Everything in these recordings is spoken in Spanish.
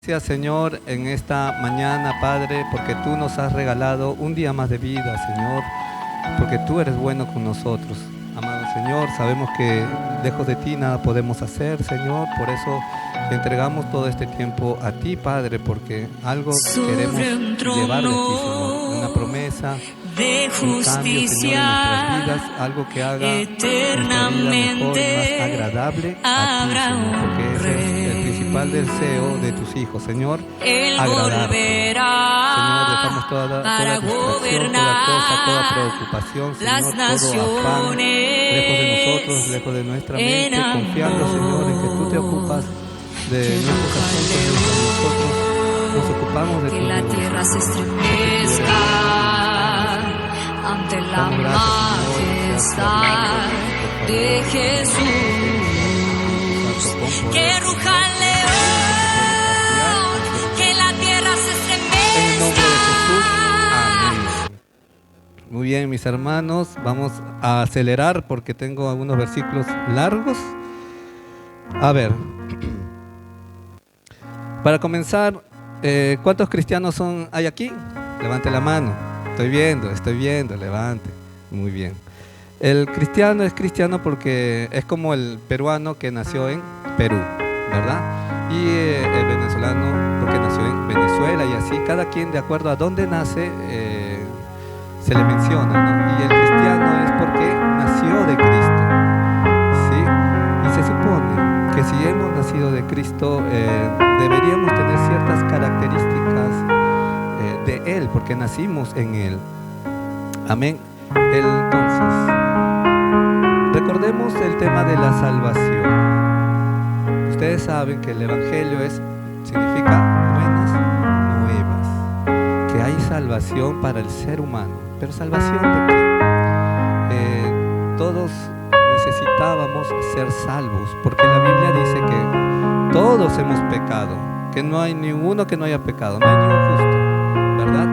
Gracias, Señor, en esta mañana, Padre, porque tú nos has regalado un día más de vida, Señor, porque tú eres bueno con nosotros. Amado Señor, sabemos que lejos de ti nada podemos hacer, Señor, por eso te entregamos todo este tiempo a ti, Padre, porque algo queremos llevarle a ti, Señor, una promesa, un cambio, Señor, en nuestras vidas, algo que haga nuestra vida mejor y más agradable a ti, Señor, porque ese es el principal deseo de tus hijos, Señor, agradarte. Señor, dejamos toda distracción, toda cosa, toda preocupación, Señor, todo afán, lejos de nosotros, lejos de nuestra mente, confiando, Señor, en que tú te ocupas de nuestros asuntos, mientras nosotros nos ocupamos de tu que la tierra se estremezca ante la majestad de Jesús. Que ruja el león, que la tierra se estremezca. En el nombre de Jesús, amén. Muy bien, mis hermanos, vamos a acelerar porque tengo algunos versículos largos. A ver, para comenzar, ¿cuántos cristianos hay aquí? Levante la mano. Estoy viendo, levante. Muy bien. El cristiano es cristiano porque es como el peruano que nació en Perú, ¿verdad? Y el venezolano porque nació en Venezuela, y así cada quien de acuerdo a dónde nace se le menciona, ¿no? Y el cristiano es porque nació de Cristo, ¿sí? Y se supone que si hemos nacido de Cristo deberíamos tener ciertas características de Él, porque nacimos en Él. Amén. Entonces, recordemos el tema de la salvación. Ustedes saben que el Evangelio significa buenas nuevas, que hay salvación para el ser humano. ¿Pero salvación de qué? Todos necesitábamos ser salvos, porque la Biblia dice que todos hemos pecado, que no hay ninguno que no haya pecado, no hay ni un justo, ¿verdad?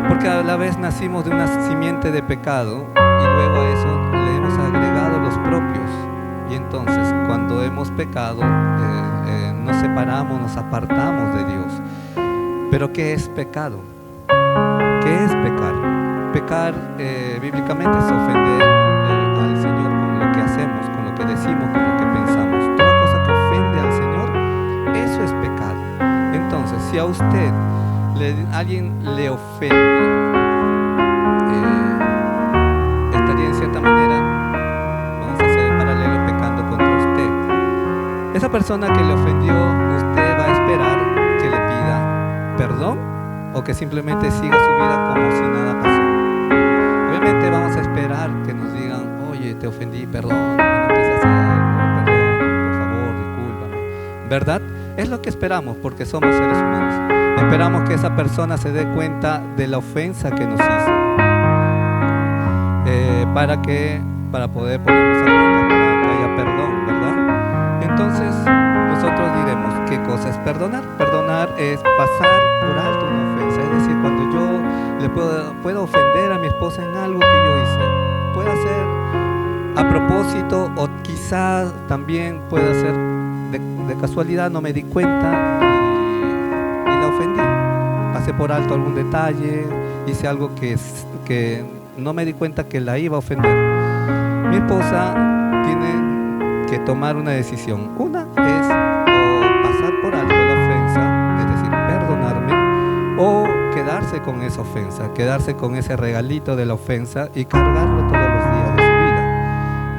Porque a la vez nacimos de una simiente de pecado y luego a eso le hemos agregado los propios. Y entonces cuando hemos pecado nos separamos, nos apartamos de Dios. ¿Pero qué es pecado? ¿Qué es pecar? Pecar bíblicamente es ofender al Señor con lo que hacemos, con lo que decimos, con lo que pensamos. Toda cosa que ofende al Señor, eso es pecado. Entonces, si a usted alguien le ofende, estaría en cierta manera, vamos a hacer el paralelo, pecando contra usted. Esa persona que le ofendió, usted va a esperar que le pida perdón o que simplemente siga su vida como si nada pasó. Obviamente vamos a esperar que nos digan: oye, te ofendí, perdón, no quise hacerlo, perdón, por favor, discúlpame, ¿verdad? Es lo que esperamos porque somos seres humanos. Esperamos que esa persona se dé cuenta de la ofensa que nos hizo, para poder ponernos a cuenta, para que haya perdón, ¿verdad? Entonces nosotros diremos: ¿qué cosa es perdonar? Perdonar es pasar por alto una ofensa. Es decir, cuando yo le puedo ofender a mi esposa en algo que yo hice, puede ser a propósito o quizás también pueda ser de casualidad, no me di cuenta y la ofendí. Pasé por alto algún detalle, hice algo que no me di cuenta que la iba a ofender. Mi esposa tiene que tomar una decisión. Una es o pasar por alto la ofensa, es decir, perdonarme, o quedarse con esa ofensa, quedarse con ese regalito de la ofensa y cargarlo todos los días de su vida,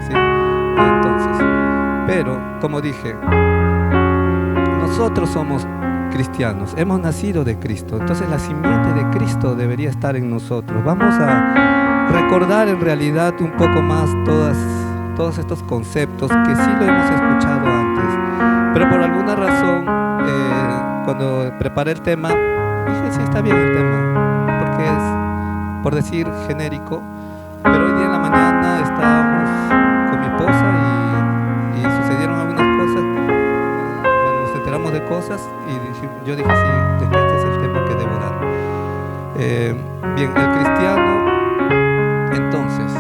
¿sí? Entonces, pero como dije, nosotros somos cristianos, hemos nacido de Cristo, entonces la simiente de Cristo debería estar en nosotros. Vamos a recordar en realidad un poco más todos estos conceptos que sí lo hemos escuchado antes, pero por alguna razón cuando preparé el tema dije: sí, está bien el tema, porque es, por decir, genérico, pero hoy día en la mañana estábamos con mi esposa y sucedieron algunas cosas, nos enteramos de cosas y yo dije: sí, de que este es el tema que debo dar. Bien, el cristiano entonces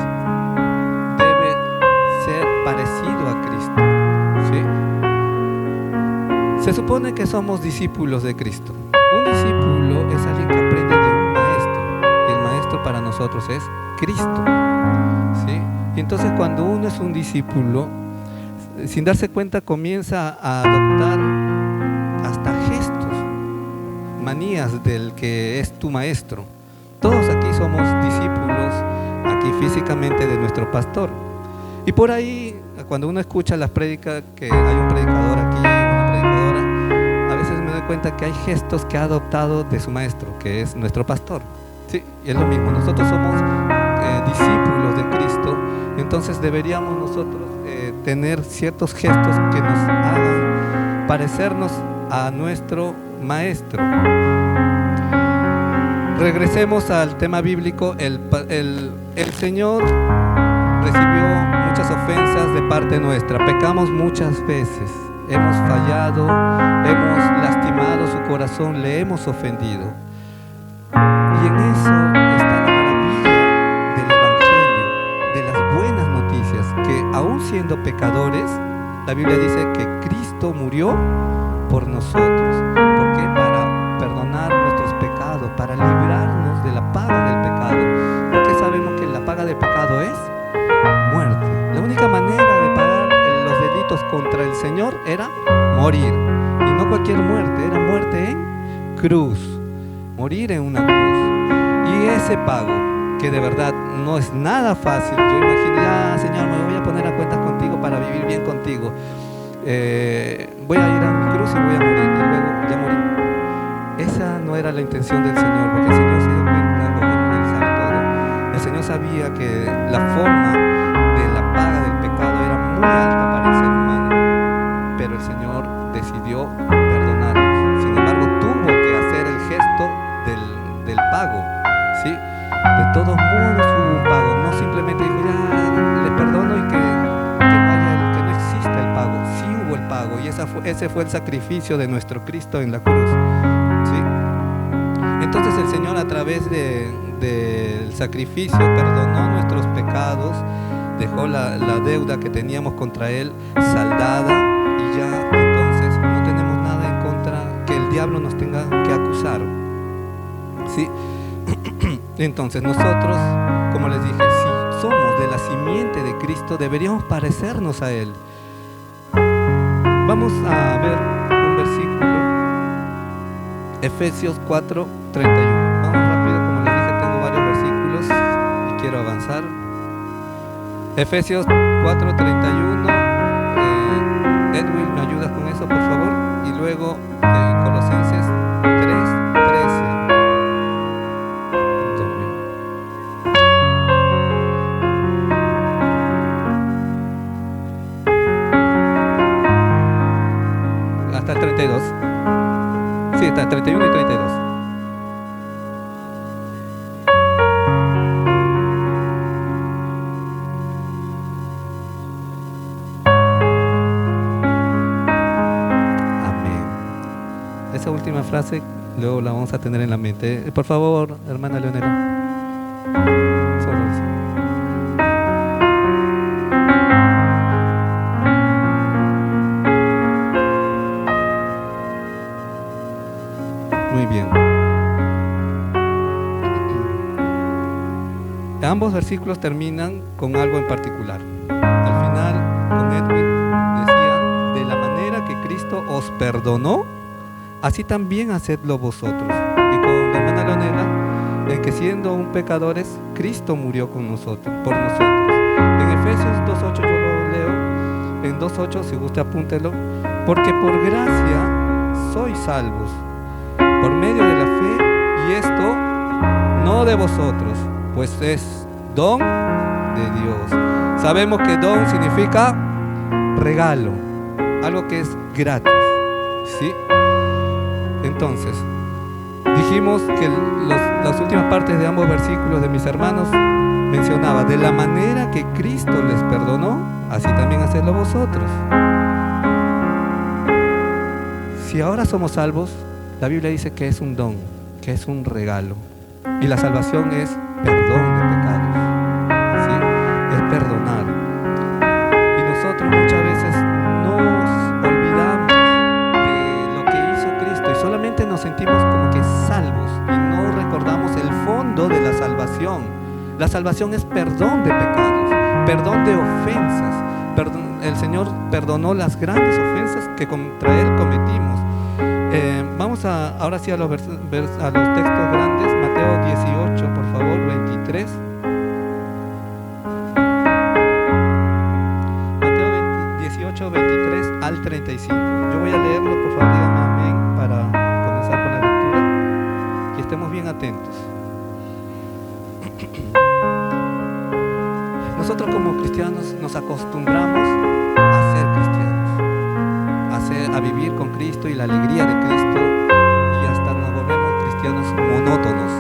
debe ser parecido a Cristo, ¿sí? Se supone que somos discípulos de Cristo. Un discípulo es alguien que aprende de un maestro. Y el maestro para nosotros es Cristo, ¿sí? Y entonces cuando uno es un discípulo, sin darse cuenta comienza a adoptar hasta gestos, manías del que es tu maestro. Todos aquí somos discípulos, aquí físicamente, de nuestro pastor. Y por ahí, cuando uno escucha las prédicas, que hay un predicador aquí, una predicadora, a veces me doy cuenta que hay gestos que ha adoptado de su maestro, que es nuestro pastor. Sí, y es lo mismo, nosotros somos discípulos de Cristo, entonces deberíamos nosotros tener ciertos gestos que nos hagan parecernos a nuestro maestro. Regresemos al tema bíblico. El Señor recibió muchas ofensas de parte nuestra, pecamos muchas veces, hemos fallado, hemos lastimado su corazón, le hemos ofendido. Y en eso está la maravilla del Evangelio, de las buenas noticias, que aún siendo pecadores, la Biblia dice que Cristo murió por nosotros. ¿Por qué? Para perdonar nuestros pecados, para librarnos de la paga del pecado. Porque sabemos que la paga del pecado es muerte. La única manera de pagar los delitos contra el Señor era morir. Y no cualquier muerte, era muerte en cruz. Morir en una cruz. Y ese pago, que de verdad no es nada fácil. Yo imaginé, Señor, me voy a poner a cuentas contigo para vivir bien contigo. Voy a ir a mi cruz y voy a morir. Y luego ya morí. Esa no era la intención del Señor, porque el Señor se dio cuenta, lo bueno, Él sabe todo. El Señor sabía que la forma de la paga del pecado era muy alta para el ser humano, pero el Señor decidió perdonarnos. Sin embargo, tuvo que hacer el gesto del pago, ¿sí? De todos modos hubo un pago, no simplemente dijo, ya le perdono y que no exista el pago. Sí hubo el pago, y ese fue el sacrificio de nuestro Cristo en la cruz, ¿sí? Entonces el Señor, a través del sacrificio, perdonó nuestros pecados, dejó la deuda que teníamos contra Él saldada, y ya entonces no tenemos nada en contra que el diablo nos tenga que acusar, ¿sí? Entonces nosotros, como les dije, si somos de la simiente de Cristo, deberíamos parecernos a Él. Vamos a ver un versículo, Efesios 4:31. Vamos rápido, como les dije, tengo varios versículos y quiero avanzar. Efesios 4:31. Edwin, ¿me ayudas con eso, por favor? Y luego Colosenses 3:13. Hasta el 32. Sí, hasta el 31 y 32. Amén. Esa última frase luego la vamos a tener en la mente. Por favor, hermana Leonela. Solo eso. Muy bien. Ambos versículos terminan con algo en particular. Al final, con Edwin decía, de la manera que Cristo os perdonó, así también hacedlo vosotros. Y con la hermana Leonela, en que siendo aún pecadores, Cristo murió con nosotros, por nosotros. En Efesios 2:8 yo lo leo. En 2:8, si usted apúntelo. Porque por gracia sois salvos, por medio de la fe, y esto no de vosotros, pues es don de Dios. Sabemos que don significa regalo, algo que es gratis, ¿sí? Entonces, dijimos que las últimas partes de ambos versículos de mis hermanos mencionaba, de la manera que Cristo les perdonó, así también hacedlo vosotros. Si ahora somos salvos, la Biblia dice que es un don, que es un regalo. Y la salvación es perdón de pecados, ¿sí? Es perdonar. Y nosotros muchas veces nos olvidamos de nos sentimos como que salvos y no recordamos el fondo de la salvación. La salvación es perdón de pecados, perdón de ofensas. El Señor perdonó las grandes ofensas que contra Él cometimos. Vamos ahora sí a los textos grandes. Mateo 18, por favor, 23. Mateo 18, 23 al 35. Yo voy a leerlo, por favor, díganme amén para comenzar con la lectura y estemos bien atentos. Nosotros como cristianos nos acostumbramos a ser cristianos, a vivir con Cristo y la alegría de Cristo, y hasta nos volvemos cristianos monótonos,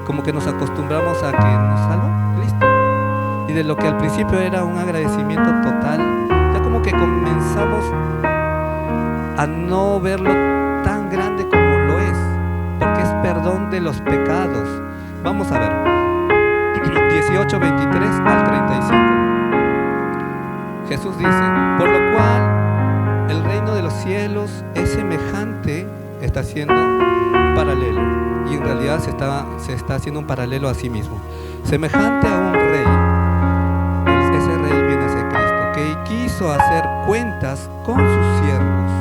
como que nos acostumbramos a que nos salva Cristo, y de lo que al principio era un agradecimiento total, ya como que comenzamos a no verlo tan grande como lo es, porque es perdón de los pecados. Vamos a ver 18, 23 al 35. Jesús dice: por lo cual el reino de los cielos es semejante, está haciendo un paralelo, y en realidad se está haciendo un paralelo a sí mismo, semejante a un rey. Ese rey viene a ser Cristo, que quiso hacer cuentas con sus siervos,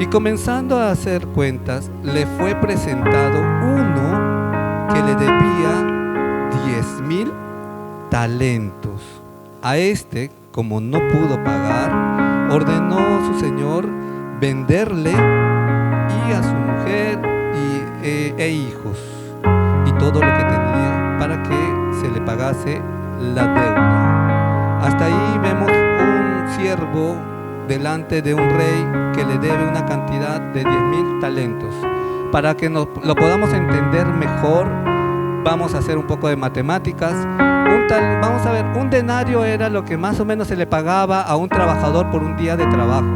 y comenzando a hacer cuentas, le fue presentado uno que le debía 10,000 talentos. A este, como no pudo pagar, ordenó su señor venderle y a su mujer e hijos y todo lo que tenía, para que se le pagase la deuda. Hasta ahí vemos un siervo delante de un rey que le debe una cantidad de 10,000 talentos. Para que lo podamos entender mejor, vamos a hacer un poco de matemáticas. Vamos a ver, un denario era lo que más o menos se le pagaba a un trabajador por un día de trabajo.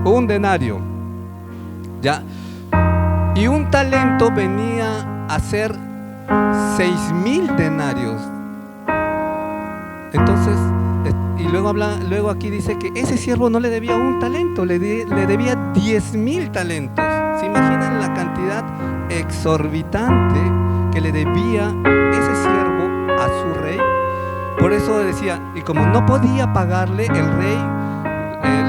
Un denario, ¿ya? Y un talento venía a ser 6,000 denarios. Entonces, y luego aquí dice que ese siervo no le debía un talento, le debía 10,000 talentos. ¿Se imaginan la cantidad exorbitante que le debía ese siervo a su rey? Por eso decía, y como no podía pagarle, el rey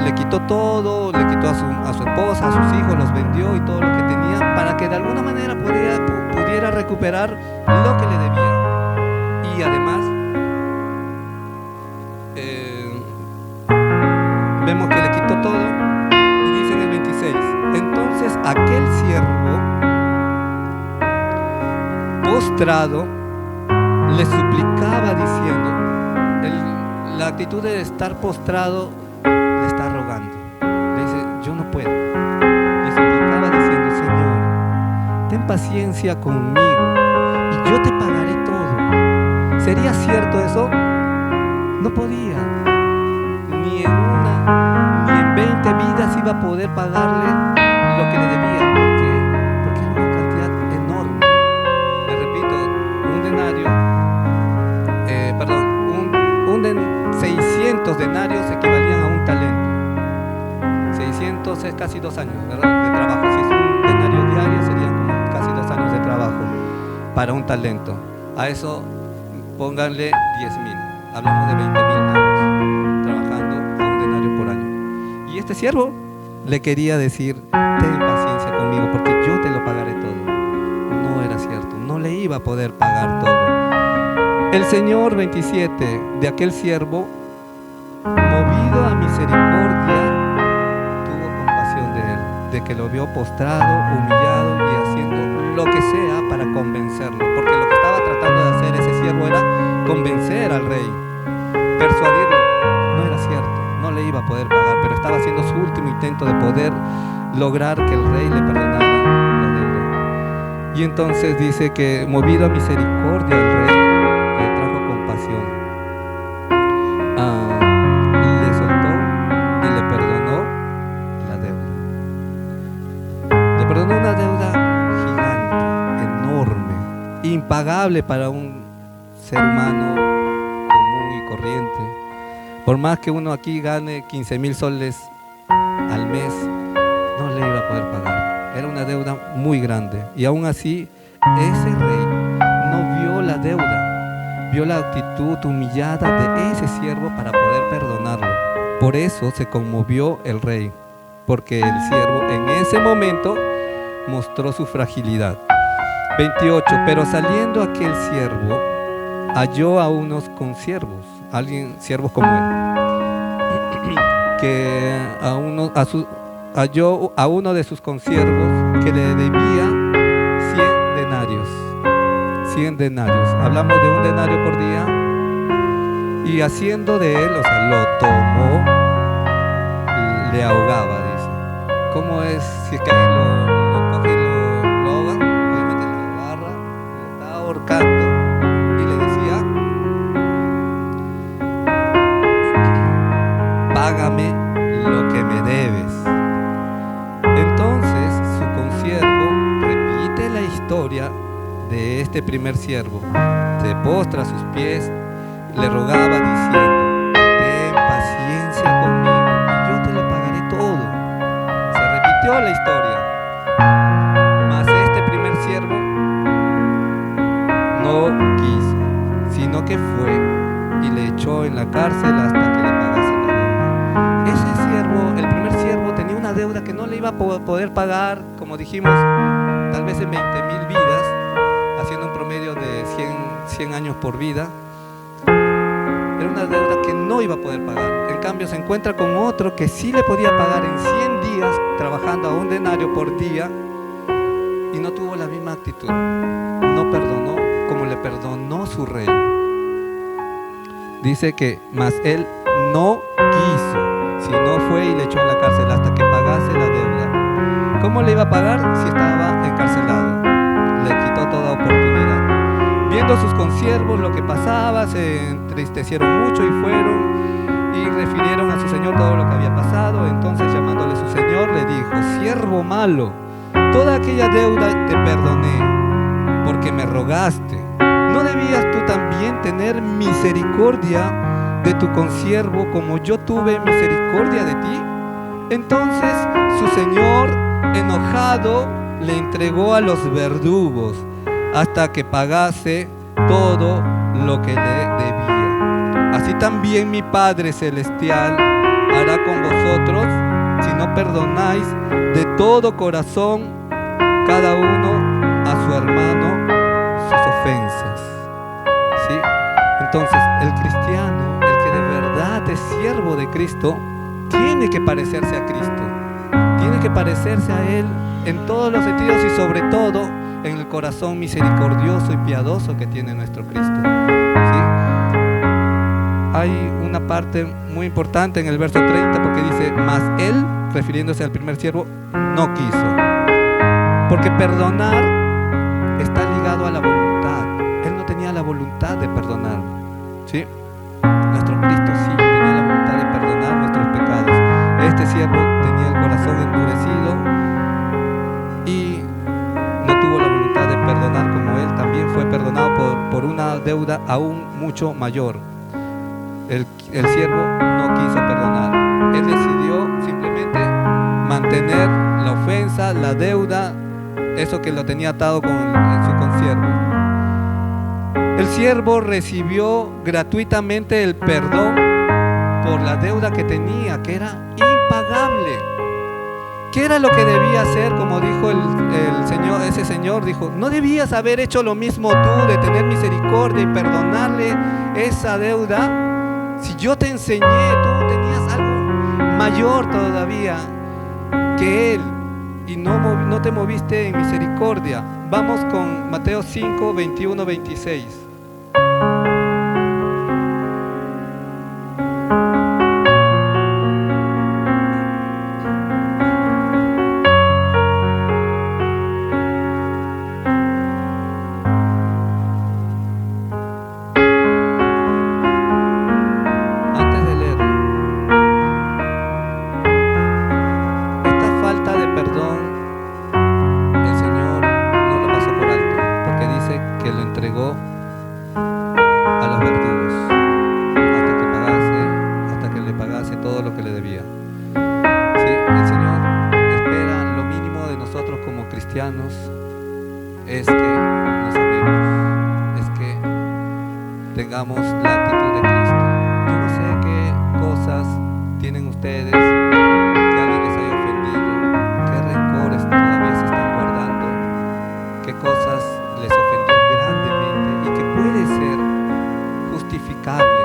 le quitó todo, le quitó a su esposa, a sus hijos, los vendió y todo lo que tenía, para que de alguna manera pudiera recuperar lo que le debía. Y además vemos que le quitó todo, y dice en el 26: entonces aquel siervo postrado le suplicaba diciendo, la actitud de estar postrado, le está rogando, le dice: yo no puedo. Le suplicaba diciendo: Señor, ten paciencia conmigo y yo te pagaré todo. ¿Sería cierto eso? No podía, ni en 20 vidas iba a poder pagarle lo que le debía, porque era una cantidad enorme. Le repito, un denario, 600 denarios equivalían a un talento. 600 es casi 2 años, ¿verdad?, de trabajo. Si es un denario diario, serían como casi 2 años de trabajo para un talento. A eso pónganle 10,000. Hablamos de 20,000 años trabajando a un denario por año. Y este siervo le quería decir: ten paciencia conmigo porque yo te lo pagaré todo. No era cierto, no le iba a poder pagar todo. El Señor, 27, de aquel siervo, movido a misericordia, tuvo compasión de él, de que lo vio postrado, humillado y haciendo lo que sea para convencerlo, porque lo que estaba tratando de hacer ese siervo era convencer al rey, persuadirlo. No era cierto, no le iba a poder pagar, pero estaba haciendo su último intento de poder lograr que el rey le perdonara la deuda. Y entonces dice que, movido a misericordia, el rey le trajo compasión, le soltó y le perdonó la deuda. Le perdonó una deuda gigante, enorme, impagable para un ser humano común y corriente. Por más que uno aquí gane 15,000 soles al mes, no le iba a poder pagar. Era una deuda muy grande. Y aún así, ese rey no vio la deuda, vio la actitud humillada de ese siervo para poder perdonarlo. Por eso se conmovió el rey, porque el siervo en ese momento mostró su fragilidad. 28. Pero saliendo aquel siervo, halló a unos consiervos, siervos como él, que halló a uno de sus consiervos que le debía 100 denarios. 100 denarios. Hablamos de un denario por día. Y haciendo de él, lo tomó, le ahogaba, dice. ¿Cómo es? Si es que alguien lo coge y lo ahoga, obviamente lo agarra, lo está ahorcando y le decía: págame lo que me debes. Entonces su consiervo repite la historia de este primer siervo, se postra a sus pies, le rogaba diciendo: ten paciencia conmigo y yo te lo pagaré todo. Se repitió la historia, mas este primer siervo no quiso, sino que fue y le echó en la cárcel hasta que le pagase la deuda. Ese siervo, el primer siervo, tenía una deuda que no le iba a poder pagar, como dijimos, tal vez en 20,000 vidas, haciendo un promedio de 100 años por vida. Era una deuda que no iba a poder pagar. En cambio se encuentra con otro que sí le podía pagar en 100 días, trabajando a un denario por día, y no tuvo la misma actitud. No perdonó como le perdonó su rey. Dice que mas él no quiso, sino fue y le echó en la cárcel hasta que pagase la deuda. ¿Cómo le iba a pagar si estaba encarcelado? Le quitó toda oportunidad. Viendo sus consiervos lo que pasaba, se entristecieron mucho y fueron y refirieron a su señor todo lo que había pasado. Entonces, llamándole su señor, le dijo: siervo malo, toda aquella deuda te perdoné porque me rogaste. ¿No debías tú también tener misericordia de tu consiervo como yo tuve misericordia de ti? Entonces su señor, enojado, le entregó a los verdugos hasta que pagase todo lo que le debía. Así también mi Padre Celestial hará con vosotros si no perdonáis de todo corazón cada uno a su hermano sus ofensas. ¿Sí? Entonces, el cristiano, el que de verdad es siervo de Cristo, tiene que parecerse a Cristo. Tiene que parecerse a Él en todos los sentidos y sobre todo en el corazón misericordioso y piadoso que tiene nuestro Cristo. ¿Sí? Hay una parte muy importante en el verso 30 porque dice: mas él, refiriéndose al primer siervo, no quiso. Porque perdonar está ligado a la voluntad. Él no tenía la voluntad de perdonar. ¿Sí? Nuestro Cristo sí tenía la voluntad de perdonar nuestros pecados. Este siervo tenía el corazón endurecido y no tuvo la voluntad de perdonar como él también fue perdonado por una deuda aún mucho mayor. El siervo no quiso perdonar. Él decidió simplemente mantener la ofensa, la deuda, eso que lo tenía atado con su consiervo. El siervo recibió gratuitamente el perdón por la deuda que tenía, que era impagable. ¿Qué era lo que debía hacer? Como dijo el Señor, ese señor dijo: ¿no debías haber hecho lo mismo tú, de tener misericordia y perdonarle esa deuda? Si yo te enseñé, tú tenías algo mayor todavía que él y no te moviste en misericordia. Vamos con Mateo 5, 21, 26. hermanos, es que nos amemos, es que tengamos la actitud de Cristo. Yo no sé qué cosas tienen ustedes, que alguien les haya ofendido, qué rencores todavía se están guardando, qué cosas les ofendió grandemente y que puede ser justificable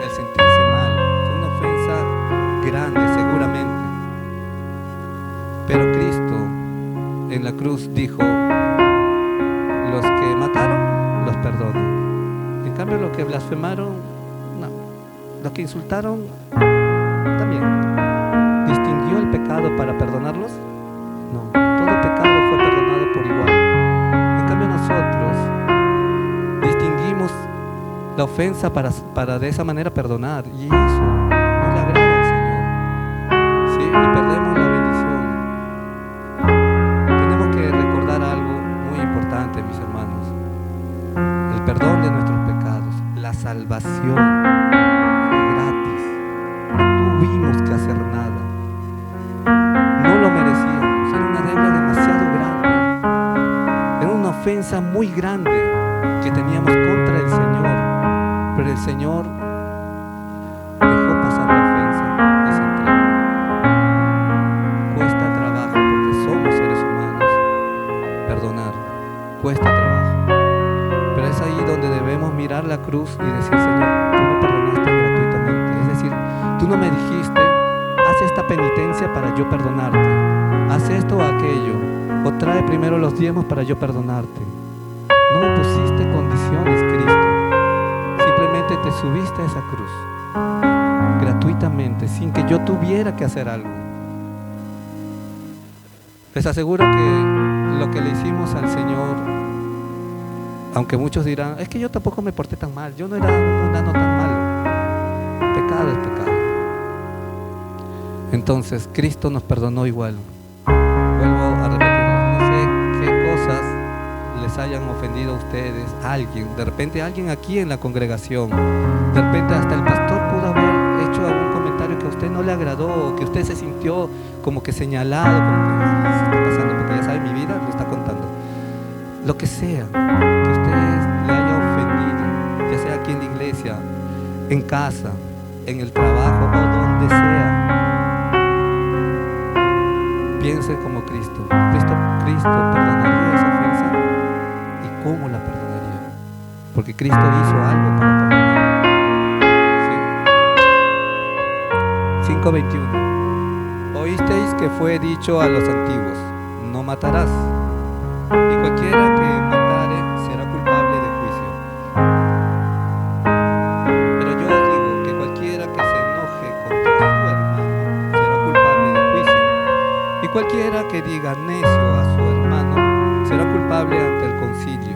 el sentirse mal. Fue una ofensa grande seguramente, pero Cristo en la cruz dijo: los que mataron los perdono. En cambio, los que blasfemaron, no. Los que insultaron, también. ¿Distinguió el pecado para perdonarlos? No. Todo pecado fue perdonado por igual. En cambio, nosotros distinguimos la ofensa para de esa manera perdonar, y eso no le agrada al Señor, ¿sí? Y perdemos la bendición. Tenemos que recordar algo muy importante, mis hermanos: el perdón de nuestros pecados, la salvación fue gratis. No tuvimos que hacer nada, no lo merecíamos. Era una deuda demasiado grande, era una ofensa muy grande que teníamos contra el Señor, pero el Señor dejó pasar la ofensa y se entregó. Cuesta trabajo, porque somos seres humanos. Perdonar cuesta trabajo, pero es ahí donde debemos mirar la cruz y decir: Señor, tú me perdonaste gratuitamente. Es decir, tú no me dijiste: haz esta penitencia para yo perdonarte, haz esto o aquello, o trae primero los diezmos para yo perdonarte. No me pusiste condiciones, Cristo. Simplemente te subiste a esa cruz gratuitamente, sin que yo tuviera que hacer algo. Les aseguro que lo que le hicimos al Señor, aunque muchos dirán: es que yo tampoco me porté tan mal, yo no era un mundano tan malo. Pecado es pecado. Entonces Cristo nos perdonó igual. Vuelvo a repetirlo, no sé qué cosas les hayan ofendido a ustedes, alguien, de repente alguien aquí en la congregación, de repente hasta el pastor pudo haber hecho algún comentario que a usted no le agradó, o que usted se sintió como que señalado, como que se está pasando, porque ya sabe mi vida, lo está contando. Lo que sea que usted le haya ofendido, ya sea aquí en la iglesia, en casa, en el trabajo o donde sea, piense como Cristo. Cristo perdonaría esa ofensa. ¿Y cómo la perdonaría? Porque Cristo hizo algo para perdonar. ¿Sí? 5:21. Oísteis que fue dicho a los antiguos: no matarás, y cualquiera que matare será culpable de juicio. Pero yo os digo que cualquiera que se enoje contra su hermano será culpable de juicio, y cualquiera que diga necio a su hermano será culpable ante el concilio.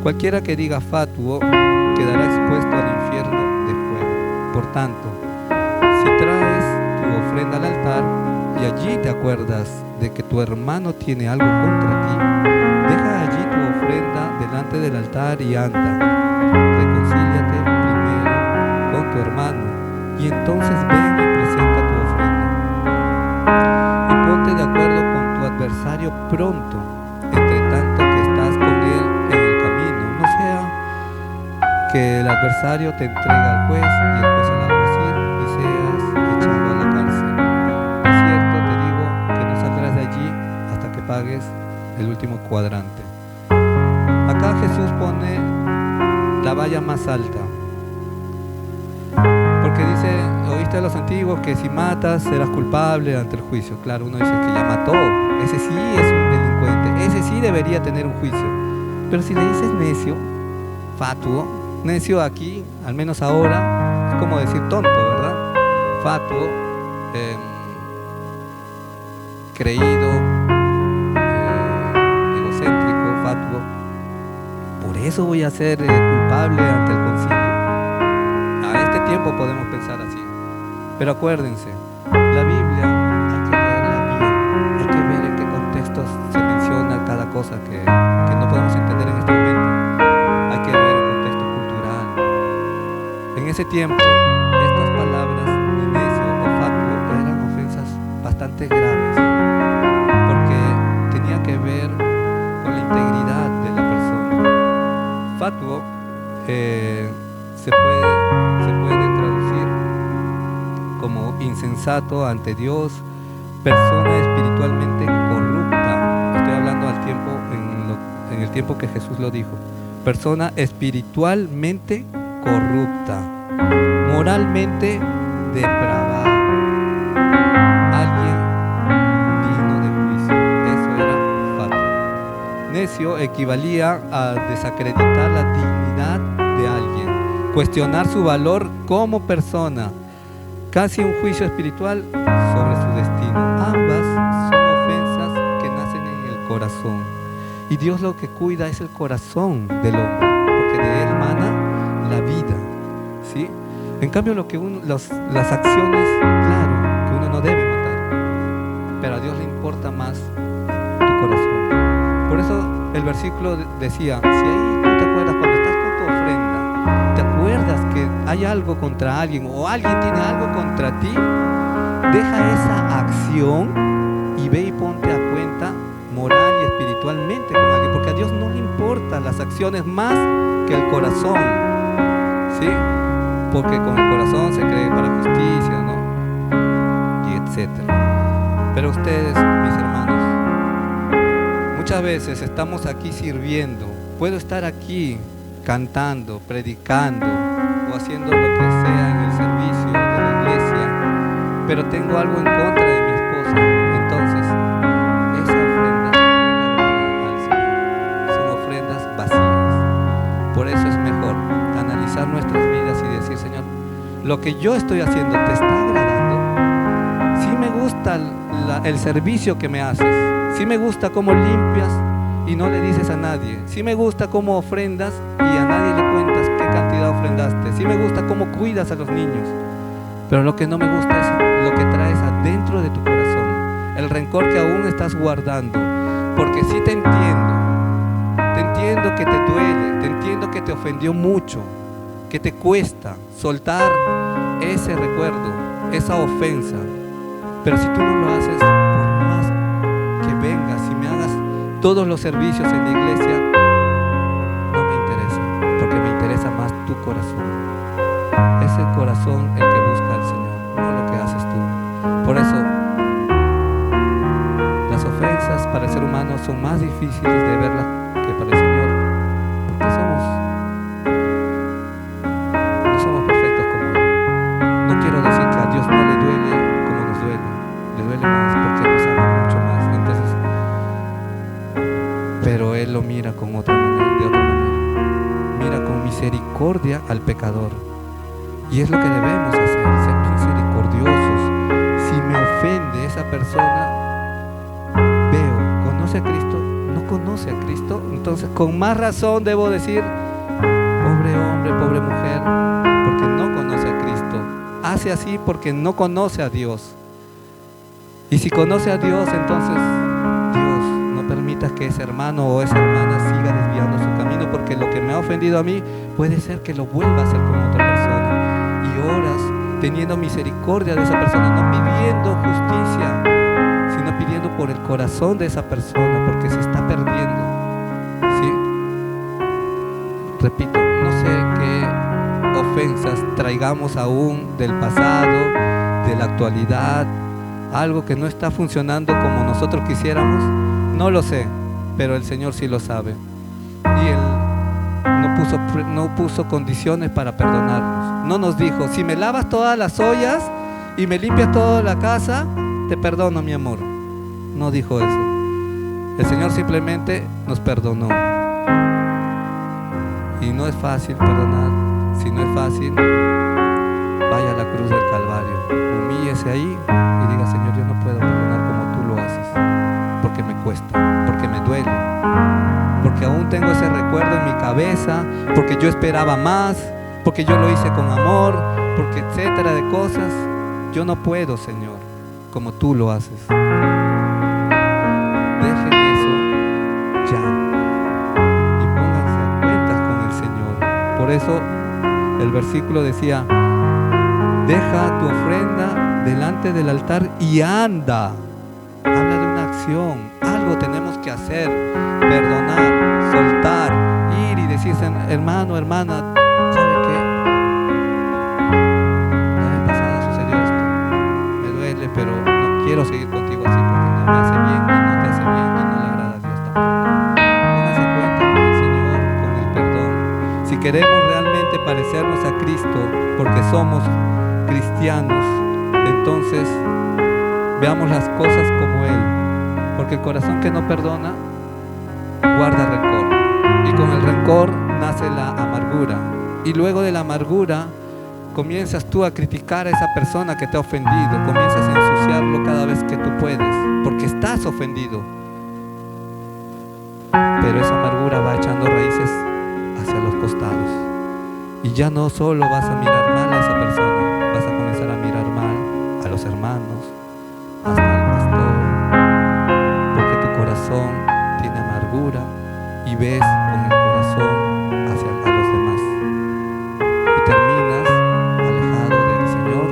Cualquiera que diga fatuo quedará expuesto al infierno de fuego. Por tanto, si traes tu ofrenda al altar y allí te acuerdas de que tu hermano tiene algo contra ti, deja allí tu ofrenda delante del altar y anda. Reconcíliate primero con tu hermano y entonces ven y presenta tu ofrenda. Y ponte de acuerdo con tu adversario pronto, entre tanto que estás con él en el camino. No sea que el adversario te entregue al juez y el juez al alguacil y seas echado a la cárcel. Es cierto, te digo, que no saldrás de allí hasta que pagues el último cuadrante. Acá Jesús pone la valla más alta, porque dice: oíste a los antiguos que si matas serás culpable ante el juicio. Claro, uno dice que ya mató, ese sí es un delincuente, ese sí debería tener un juicio. Pero si le dices necio, fatuo, necio aquí, al menos ahora, es como decir tonto, ¿verdad? Fatuo, creído, egocéntrico, fatuo. Por eso voy a ser culpable ante el concilio. A este tiempo podemos pensar así. Pero acuérdense, la Biblia hay que leerla bien, hay que ver en qué contextos se menciona cada cosa que no podemos entender en este momento. Hay que ver el contexto cultural. En ese tiempo, estas palabras de necio o fatuo eran ofensas bastante graves, porque tenía que ver insensato ante Dios, persona espiritualmente corrupta. Estoy hablando al tiempo, en el tiempo que Jesús lo dijo. Persona espiritualmente corrupta, moralmente depravada, alguien digno de juicio. Eso era fatuo. Necio equivalía a desacreditar la dignidad de alguien, cuestionar su valor como persona, casi un juicio espiritual sobre su destino. Ambas son ofensas que nacen en el corazón, y Dios lo que cuida es el corazón del hombre, porque de él emana la vida, ¿sí? En cambio, las acciones, claro, que uno no debe matar, pero a Dios le importa más tu corazón. Por eso el versículo decía, si ahí tú te acuerdas cuando estás con tu ofrenda, te acuerdas que hay algo contra alguien o alguien tiene algo contra ti, deja esa acción y ve y ponte a cuenta moral y espiritualmente con alguien, porque a Dios no le importan las acciones más que el corazón, ¿sí? Porque con el corazón se cree para justicia, ¿no? Y etcétera. Pero ustedes, mis hermanos, muchas veces estamos aquí sirviendo. Puedo estar aquí cantando, predicando o haciendo lo que sea en el servicio de la iglesia, pero tengo algo en contra de mi esposa. Entonces, esa ofrenda no le agrada al Señor. Son ofrendas vacías. Por eso es mejor analizar nuestras vidas y decir, Señor, lo que yo estoy haciendo, ¿te está agradando? Sí me gusta el servicio que me haces. Sí me gusta cómo limpias y no le dices a nadie. Sí me gusta cómo ofrendas y a nadie le cuentas qué cantidad ofrendaste. Sí me gusta cómo cuidas a los niños. Pero lo que no me gusta es lo que traes adentro de tu corazón, el rencor que aún estás guardando. Porque sí te entiendo que te duele, te entiendo que te ofendió mucho, que te cuesta soltar ese recuerdo, esa ofensa. Pero si tú no lo haces, por más que vengas y me hagas todos los servicios en la iglesia, no me interesa, porque me interesa más tu corazón. Es el corazón el que busca al Señor, no lo que haces tú. Por eso, las ofensas para el ser humano son más difíciles de verlas que para el Señor, porque no somos perfectos como Él. No quiero decir que a Dios no le duele como nos duele, le duele más porque nos ama mucho más. Entonces, pero Él lo mira con de otra manera, mira con misericordia al pecador. Y es lo que debemos hacer, ser misericordiosos. Si me ofende esa persona, veo, ¿conoce a Cristo? ¿No conoce a Cristo? Entonces con más razón debo decir, pobre hombre, pobre mujer, porque no conoce a Cristo. Hace así porque no conoce a Dios. Y si conoce a Dios, entonces Dios, no permitas que ese hermano o esa hermana siga desviando su camino, porque lo que me ha ofendido a mí puede ser que lo vuelva a hacer con otra persona. Y oras teniendo misericordia de esa persona, no pidiendo justicia, sino pidiendo por el corazón de esa persona, porque se está perdiendo, ¿sí? Repito, no sé qué ofensas traigamos aún del pasado, de la actualidad, algo que no está funcionando como nosotros quisiéramos, no lo sé, pero el Señor sí lo sabe. Y Él no puso condiciones para perdonarnos. No nos dijo, si me lavas todas las ollas y me limpias toda la casa, te perdono, mi amor. No dijo eso. El Señor simplemente nos perdonó. Y no es fácil perdonar. Si no es fácil, vaya a la cruz del Calvario, humíllese ahí y diga, Señor, yo no puedo perdonar como tú lo haces, porque me cuesta, porque me duele, porque aún tengo ese recuerdo en mi cabeza, porque yo esperaba más, porque yo lo hice con amor, porque etcétera de cosas. Yo no puedo, Señor, como tú lo haces. Dejen eso ya y pónganse a cuentas con el Señor. Por eso el versículo decía, deja tu ofrenda delante del altar y anda. Habla de una acción, algo tenemos que hacer, perdonar, soltar, ir y decirse, hermano, hermana, ¿sabe qué? La vez pasada sucedió esto, quiero seguir contigo así porque no me hace bien y no te hace bien y no le agrada a Dios tampoco. Póngase cuenta con el Señor, con el perdón. Si queremos realmente parecernos a Cristo, porque somos cristianos, entonces veamos las cosas como Él, porque el corazón que no perdona guarda rencor, y con el rencor nace la amargura, y luego de la amargura comienzas tú a criticar a esa persona que te ha ofendido, comienzas a ensuciarlo cada vez que tú puedes, porque estás ofendido, pero esa amargura va echando raíces hacia los costados, y ya no solo vas a mirar mal a esa persona, vas a comenzar a mirar mal a los hermanos, hasta al pastor, porque tu corazón tiene amargura y ves con el corazón hacia a los demás y terminas alejado del Señor,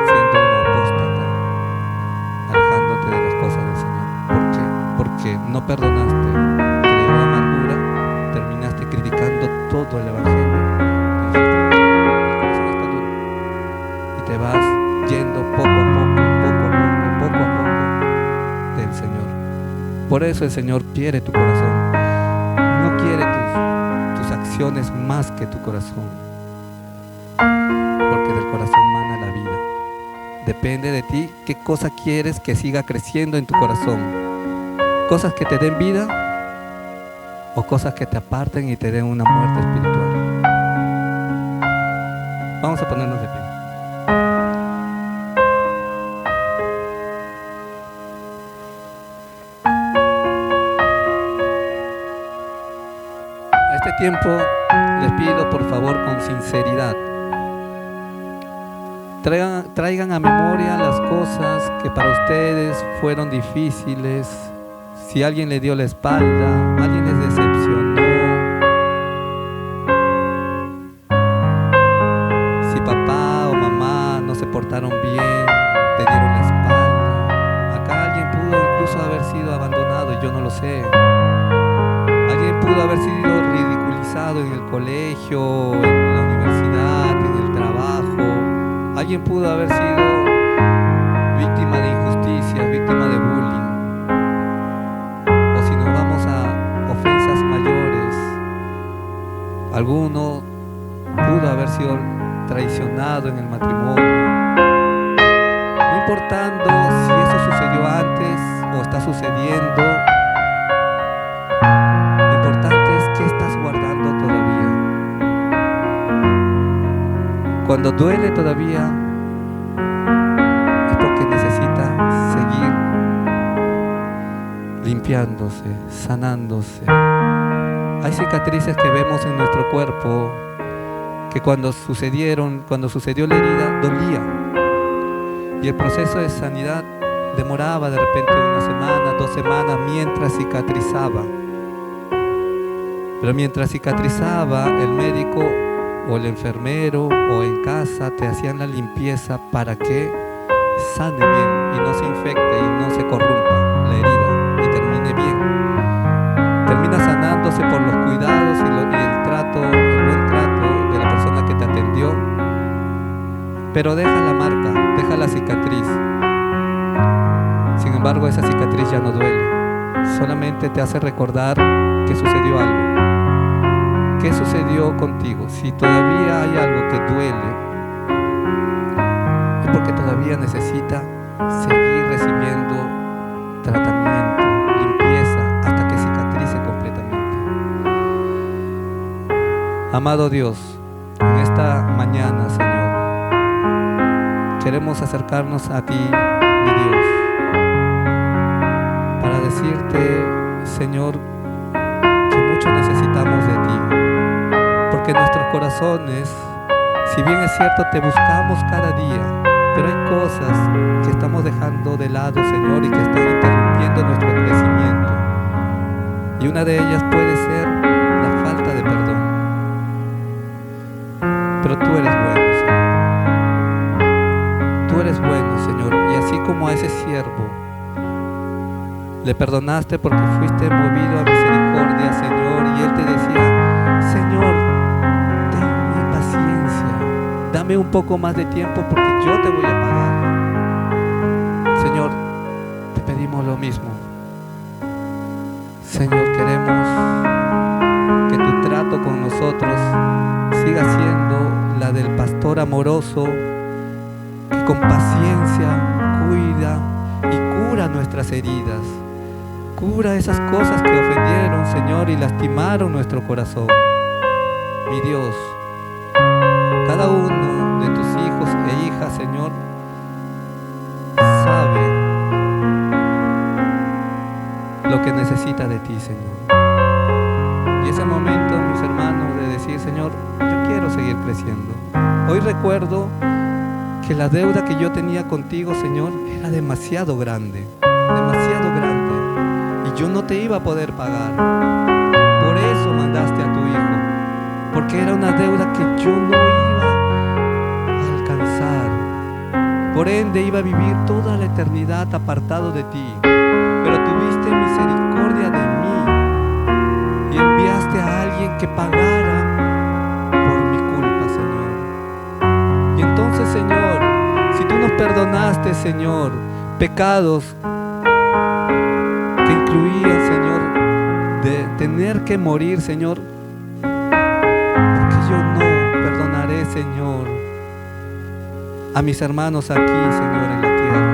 siendo un apóstata, alejándote de las cosas del Señor. ¿Por qué? Porque no perdonaste, creó amargura, terminaste criticando todo el Evangelio y dijiste, el corazón está duro, y te vas yendo poco a poco del Señor. Por eso el Señor quiere tu corazón, no quiere tus acciones más que tu corazón, porque del corazón mana la vida. Depende de ti qué cosa quieres que siga creciendo en tu corazón, cosas que te den vida o cosas que te aparten y te den una muerte espiritual. Vamos a ponernos de pie. Tiempo les pido por favor con sinceridad, traigan a memoria las cosas que para ustedes fueron difíciles. Si alguien le dio la espalda, alguien les decepcionó, si papá o mamá no se portaron bien, te dieron la espalda. Acá alguien pudo incluso haber sido abandonado y yo no lo sé. Alguien pudo haber sido ridiculizado en el colegio, en la universidad, en el trabajo. Alguien pudo haber sido víctima de injusticias, víctima de bullying. O si nos vamos a ofensas mayores, alguno pudo haber sido traicionado en el matrimonio. No importando si eso sucedió antes o está sucediendo, ¿qué estás guardando todavía? Cuando duele todavía es porque necesita seguir limpiándose, sanándose. Hay cicatrices que vemos en nuestro cuerpo que cuando sucedió la herida, dolía. Y el proceso de sanidad demoraba de repente 1 semana, 2 semanas, mientras cicatrizaba. Pero mientras cicatrizaba, el médico o el enfermero o en casa te hacían la limpieza para que sane bien y no se infecte y no se corrompa la herida y termine bien. Termina sanándose por los cuidados y el buen trato de la persona que te atendió. Pero deja la marca, deja la cicatriz. Sin embargo, esa cicatriz ya no duele. Solamente te hace recordar que sucedió algo. ¿Qué sucedió contigo? Si todavía hay algo que duele, es porque todavía necesita seguir recibiendo tratamiento, limpieza, hasta que cicatrice completamente. Amado Dios, en esta mañana, Señor, queremos acercarnos a ti, mi Dios, para decirte, Señor, que mucho necesitamos de ti. Porque nuestros corazones, si bien es cierto, te buscamos cada día, pero hay cosas que estamos dejando de lado, Señor, y que están interrumpiendo nuestro crecimiento. Y una de ellas puede ser la falta de perdón. Pero tú eres bueno, Señor. Tú eres bueno, Señor. Y así como a ese siervo le perdonaste porque fuiste movido a misericordia, Señor, y él te decía, Señor, dame un poco más de tiempo porque yo te voy a pagar. Señor, te pedimos lo mismo. Señor, queremos que tu trato con nosotros siga siendo la del pastor amoroso, que con paciencia cuida y cura nuestras heridas. Cura esas cosas que ofendieron, Señor, y lastimaron nuestro corazón. Mi Dios, cada uno de tus hijos e hijas, Señor, sabe lo que necesita de ti, Señor. Y ese momento, mis hermanos, de decir, Señor, yo quiero seguir creciendo. Hoy recuerdo que la deuda que yo tenía contigo, Señor, era demasiado grande, y yo no te iba a poder pagar. Por eso mandaste a tu Hijo, porque era una deuda que yo no iba a alcanzar. Por ende iba a vivir toda la eternidad apartado de ti, pero tuviste misericordia de mí y enviaste a alguien que pagara por mi culpa, Señor. Y entonces, Señor, si tú nos perdonaste, Señor, pecados que incluían, Señor, de tener que morir, Señor, porque yo no perdonaré, Señor, a mis hermanos aquí, Señor, en la tierra.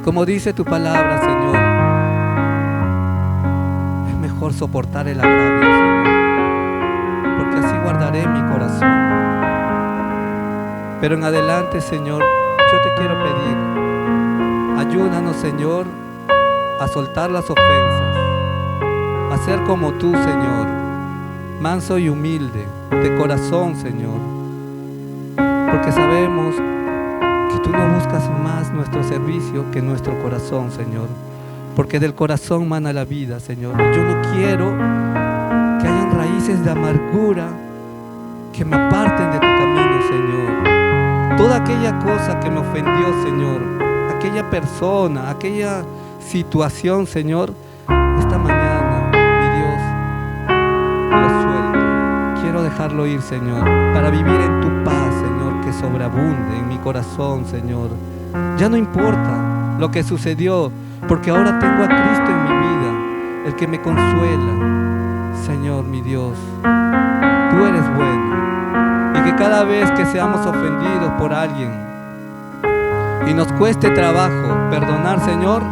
Como dice tu palabra, Señor, es mejor soportar el agravio, Señor, porque así guardaré mi corazón. Pero en adelante, Señor, yo te quiero pedir, ayúdanos, Señor, a soltar las ofensas, a ser como tú, Señor, manso y humilde, de corazón, Señor, porque sabemos que tú no buscas más nuestro servicio que nuestro corazón, Señor, porque del corazón mana la vida, Señor. Yo no quiero que hayan raíces de amargura que me aparten de tu camino, Señor. Toda aquella cosa que me ofendió, Señor, aquella persona, aquella situación, Señor, esta mañana, mi Dios, lo suelto. Quiero dejarlo ir, Señor, para vivir en tu paz, Señor, que sobreabunde en mi corazón, Señor. Ya no importa lo que sucedió, porque ahora tengo a Cristo en mi vida, el que me consuela. Señor, mi Dios, tú eres bueno, y que cada vez que seamos ofendidos por alguien y nos cueste trabajo perdonar, Señor,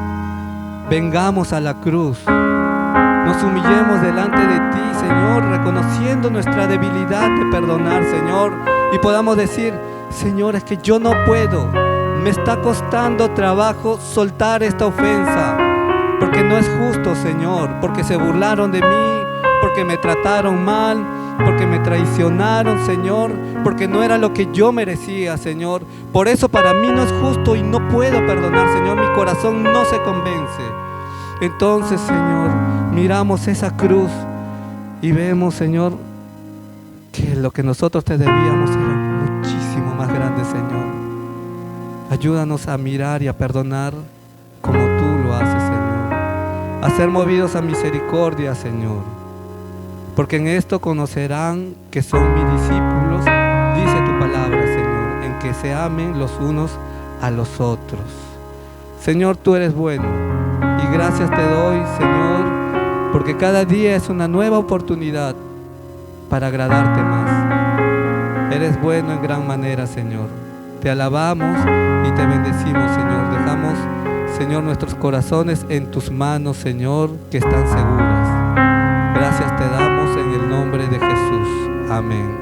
vengamos a la cruz, nos humillemos delante de ti, Señor, reconociendo nuestra debilidad de perdonar, Señor, y podamos decir, Señor, es que yo no puedo, me está costando trabajo soltar esta ofensa, porque no es justo, Señor, porque se burlaron de mí, porque me trataron mal, porque me traicionaron, Señor, porque no era lo que yo merecía, Señor. Por eso para mí no es justo y no puedo perdonar, Señor. Mi corazón no se convence. Entonces, Señor, miramos esa cruz y vemos, Señor, que lo que nosotros te debíamos era muchísimo más grande, Señor. Ayúdanos a mirar y a perdonar como tú lo haces, Señor. A ser movidos a misericordia, Señor. Porque en esto conocerán que son mis discípulos, dice tu palabra, Señor, en que se amen los unos a los otros. Señor, tú eres bueno y gracias te doy, Señor, porque cada día es una nueva oportunidad para agradarte más. Eres bueno en gran manera, Señor. Te alabamos y te bendecimos, Señor. Dejamos, Señor, nuestros corazones en tus manos, Señor, que están seguras. Gracias te damos en el nombre de Jesús. Amén.